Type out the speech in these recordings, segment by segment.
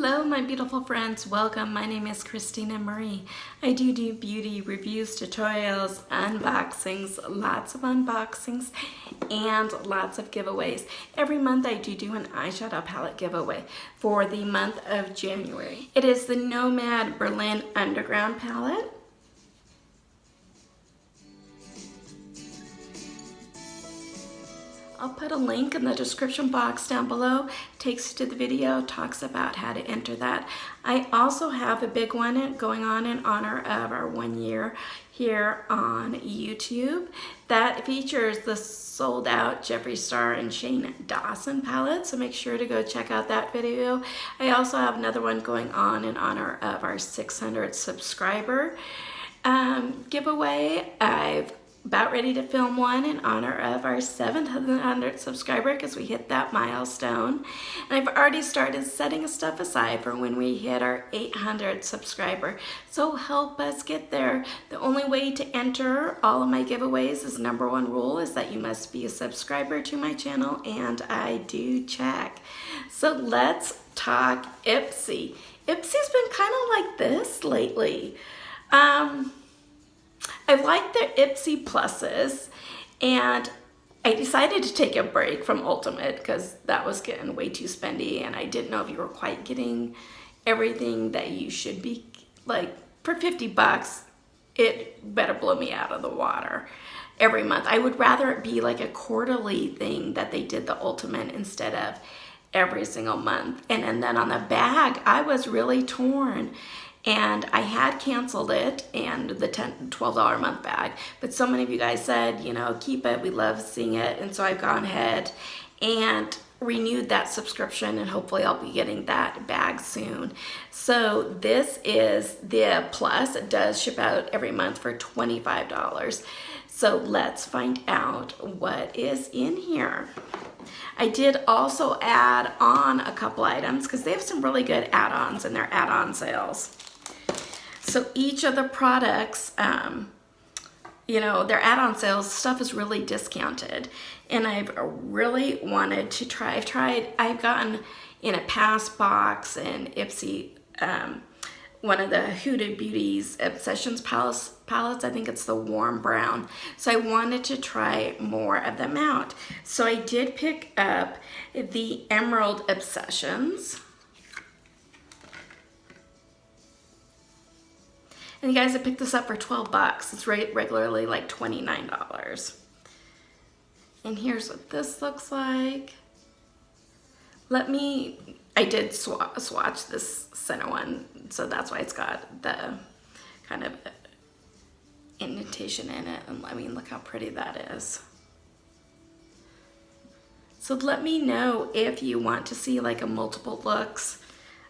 Hello my beautiful friends, welcome. My name is Christina Marie. I do beauty reviews, tutorials, unboxings, lots of unboxings, and lots of giveaways. Every month I do an eyeshadow palette giveaway for the month of January. It is the Nomad Berlin Underground palette. I'll put a link in the description box down below. Takes you to the video, talks about how to enter that. I also have a big one going on in honor of our 1 year here on YouTube. That features the sold out Jeffree Star and Shane Dawson palette, so make sure to go check out that video. I also have another one going on in honor of our 600 subscriber giveaway. I've about ready to film one in honor of our 700 subscriber because we hit that milestone. And I've already started setting stuff aside for when we hit our 800 subscriber. So help us get there. The only way to enter all of my giveaways is #1 rule is that you must be a subscriber to my channel, and I do check. So let's talk Ipsy. Ipsy's been kind of like this lately. I like their Ipsy pluses, and I decided to take a break from Ultimate because that was getting way too spendy, and I didn't know if you were quite getting everything that you should be. Like, for 50 bucks, it better blow me out of the water every month. I would rather it be like a quarterly thing that they did the Ultimate instead of every single month. And then on the bag, I was really torn. And I had canceled it and the $12 a month bag, but so many of you guys said, you know, keep it, we love seeing it. And so I've gone ahead and renewed that subscription, and hopefully I'll be getting that bag soon. So this is the plus. It does ship out every month for $25. So let's find out what is in here. I did also add on a couple items because they have some really good add-ons in their add-on sales. So each of the products, you know, their add-on sales stuff is really discounted. And I've really wanted to try, I've gotten in a past box and Ipsy, one of the Huda Beauty's Obsessions palettes, I think it's the warm brown. So I wanted to try more of them out. So I did pick up the Emerald Obsessions. And you guys, I picked this up for 12 bucks. It's regularly like $29. And here's what this looks like. I did swatch this center one, so that's why it's got the kind of indentation in it. And I mean, look how pretty that is. So let me know if you want to see like a multiple looks.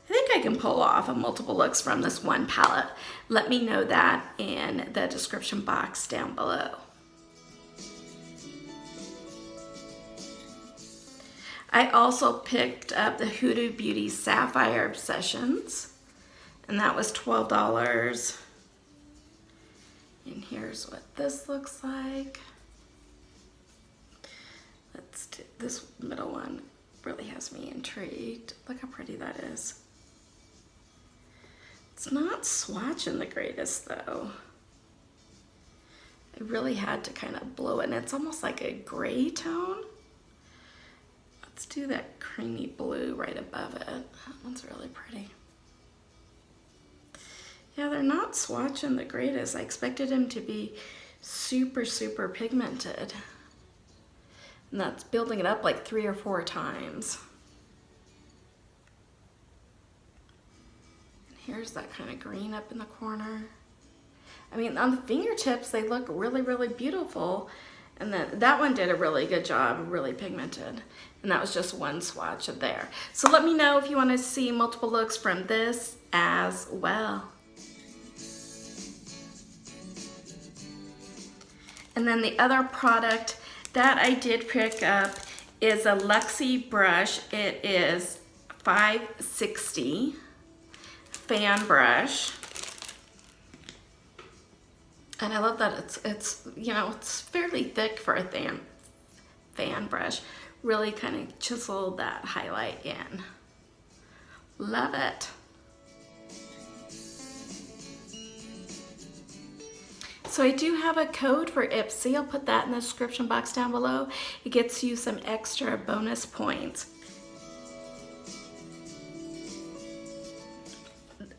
I think I can pull off a multiple looks from this one palette. Let me know that in the description box down below. I also picked up the Huda Beauty Sapphire Obsessions, and that was $12. And here's what this looks like. Let's do this middle one. Really has me intrigued. Look how pretty that is. It's not swatching the greatest though. I really had to kind of blow it, and it's almost like a gray tone. Let's do that creamy blue right above it. That one's really pretty. Yeah, they're not swatching the greatest. I expected them to be super, super pigmented. And that's building it up like 3 or 4 times. Here's that kind of green up in the corner. I mean, on the fingertips, they look really, really beautiful. And then that one did a really good job, really pigmented. And that was just one swatch of there. So let me know if you want to see multiple looks from this as well. And then the other product that I did pick up is a Luxie brush. It is $5.60. Fan brush, and I love that it's you know, it's fairly thick for a fan brush. Really kind of chisel that highlight in. Love it. So I do have a code for Ipsy. I'll put that in the description box down below. It gets you some extra bonus points.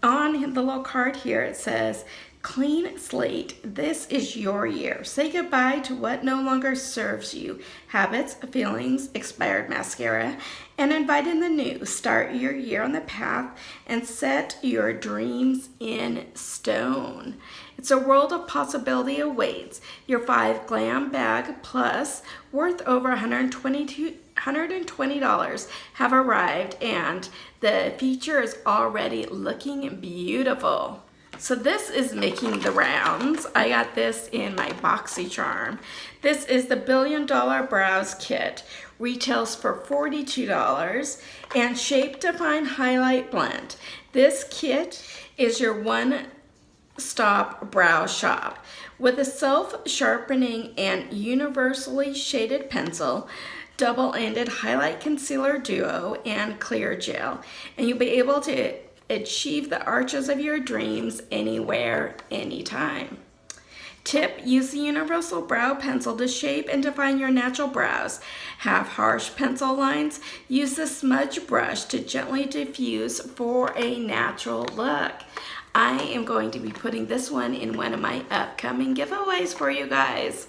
On the little card here, it says, clean slate, this is your year. Say goodbye to what no longer serves you. Habits, feelings, expired mascara, and invite in the new. Start your year on the path and set your dreams in stone. It's a world of possibility awaits. Your 5 Glam Bag Plus, worth over $120 have arrived, and the feature is already looking beautiful. So this is making the rounds. I got this in my BoxyCharm. This is the $1 Billion Brows Kit. Retails for $42 and Shape Define Highlight Blend. This kit is your one-stop brow shop with a self-sharpening and universally shaded pencil, double-ended highlight concealer duo, and clear gel. And you'll be able to achieve the arches of your dreams anywhere, anytime. Tip, use the universal brow pencil to shape and define your natural brows. Have harsh pencil lines? Use the smudge brush to gently diffuse for a natural look. I am going to be putting this one in one of my upcoming giveaways for you guys.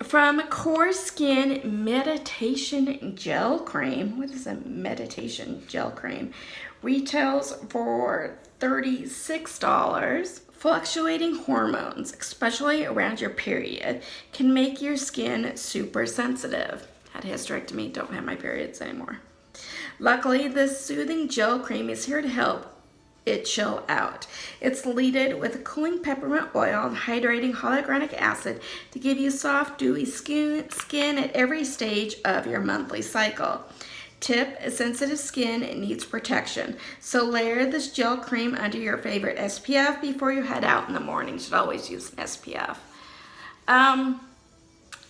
From Core Skin Meditation Gel Cream. What is a meditation gel cream? Retails for $36. Fluctuating hormones, especially around your period, can make your skin super sensitive. Had a hysterectomy, don't have my periods anymore. Luckily, this soothing gel cream is here to help it chill out. It's leaded with a cooling peppermint oil and hydrating hyaluronic acid to give you soft, dewy skin at every stage of your monthly cycle. Tip, sensitive skin needs protection, so layer this gel cream under your favorite SPF before you head out in the morning. You should always use an SPF.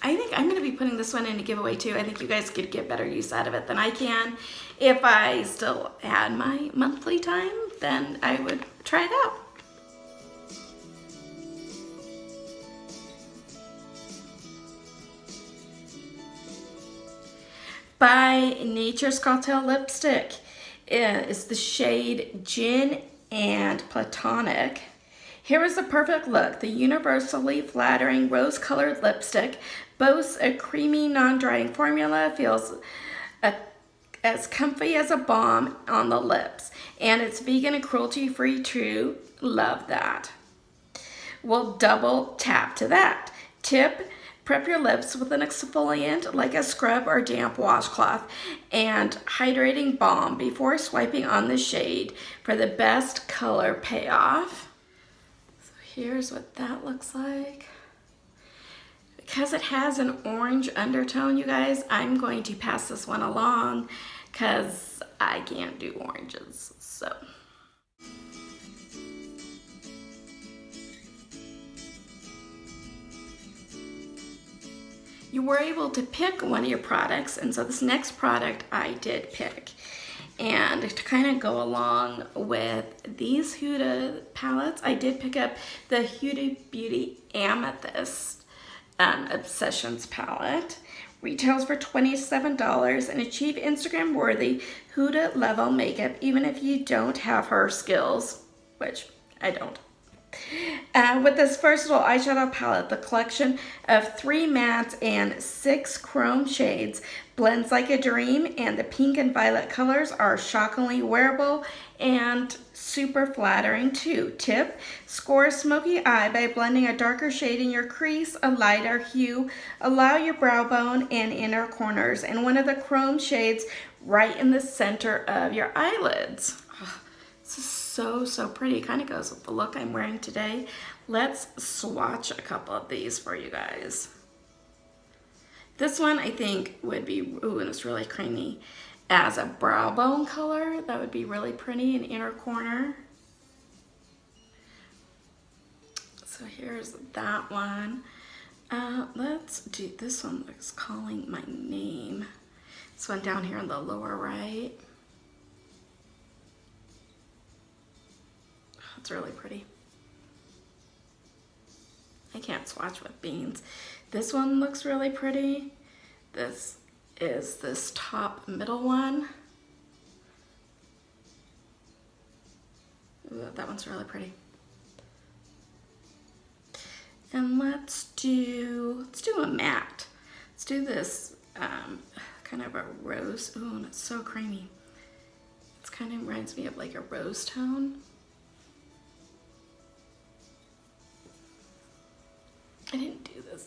I think I'm going to be putting this one in a giveaway too. I think you guys could get better use out of it than I can. If I still had my monthly time, then I would try it out. By Nature's Cartel lipstick is the shade Gin and Platonic. Here is the perfect look. The universally flattering rose-colored lipstick boasts a creamy, non-drying formula, feels as comfy as a balm on the lips, and it's vegan and cruelty-free too. Love that. We'll double tap to that. Tip, prep your lips with an exfoliant like a scrub or damp washcloth and hydrating balm before swiping on the shade for the best color payoff. So here's what that looks like. Because it has an orange undertone, you guys, I'm going to pass this one along because I can't do oranges, so. You were able to pick one of your products, and so this next product I did pick. And to kind of go along with these Huda palettes, I did pick up the Huda Beauty Amethyst Obsessions palette. Retails for $27 and achieve Instagram worthy Huda level makeup even if you don't have her skills, which I don't. With this versatile eyeshadow palette, the collection of 3 mattes and 6 chrome shades blends like a dream, and the pink and violet colors are shockingly wearable and super flattering too. Tip, score a smoky eye by blending a darker shade in your crease, a lighter hue, allow your brow bone and inner corners, and one of the chrome shades right in the center of your eyelids. Oh, this is so pretty. Kind of goes with the look I'm wearing today. Let's swatch a couple of these for you guys. This one I think would be, ooh, and it's really creamy, as a brow bone color. That would be really pretty in inner corner. So here's that one. Let's do this one. That's calling my name. This one down here in the lower right. It's really pretty. I can't swatch with beans. This one looks really pretty. This is this top middle one. Ooh, that one's really pretty. And let's do a matte. Let's do this kind of a rose. Ooh, and it's so creamy. It kind of reminds me of like a rose tone. I didn't do this.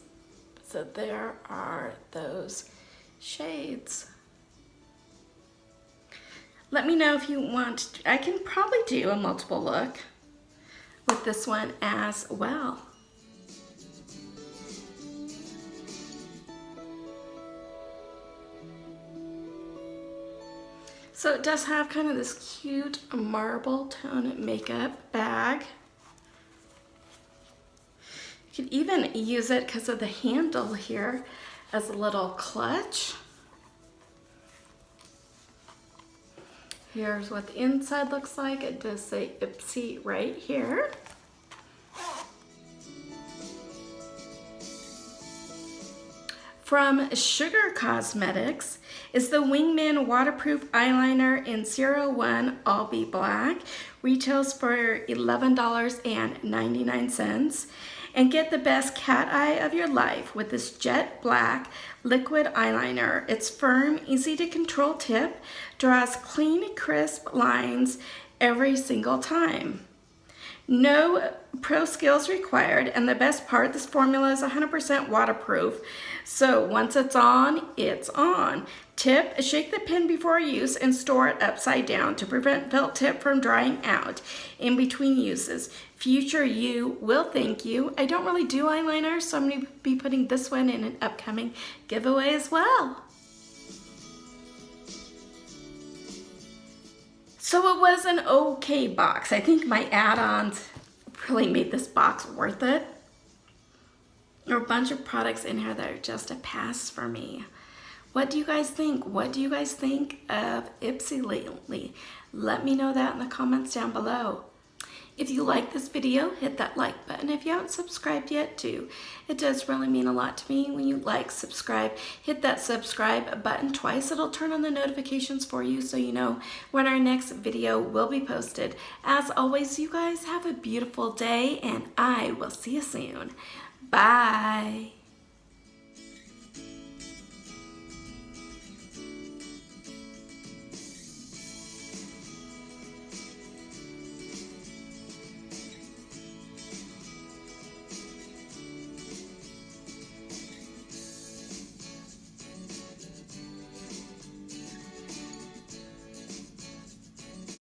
So there are those shades. Let me know if you want. I can probably do a multiple look with this one as well. So it does have kind of this cute marble tone makeup bag. You could even use it because of the handle here as a little clutch. Here's what the inside looks like. It does say Ipsy right here. From Sugar Cosmetics is the Wingman Waterproof Eyeliner in 01 All Be Black. Retails for $11.99. And get the best cat eye of your life with this jet black liquid eyeliner. It's firm, easy to control tip, draws clean, crisp lines every single time. No pro skills required, and the best part, this formula is 100% waterproof. So once it's on, it's on. Tip, shake the pen before use and store it upside down to prevent felt tip from drying out in between uses. Future you will thank you. I don't really do eyeliner, so I'm going to be putting this one in an upcoming giveaway as well. So it was an okay box. I think my add-ons really made this box worth it. There are a bunch of products in here that are just a pass for me. What do you guys think? What do you guys think of Ipsy lately? Let me know that in the comments down below. If you like this video, hit that like button. If you haven't subscribed yet too, it does really mean a lot to me when you like, subscribe, hit that subscribe button twice. It'll turn on the notifications for you so you know when our next video will be posted. As always, you guys have a beautiful day and I will see you soon. Bye.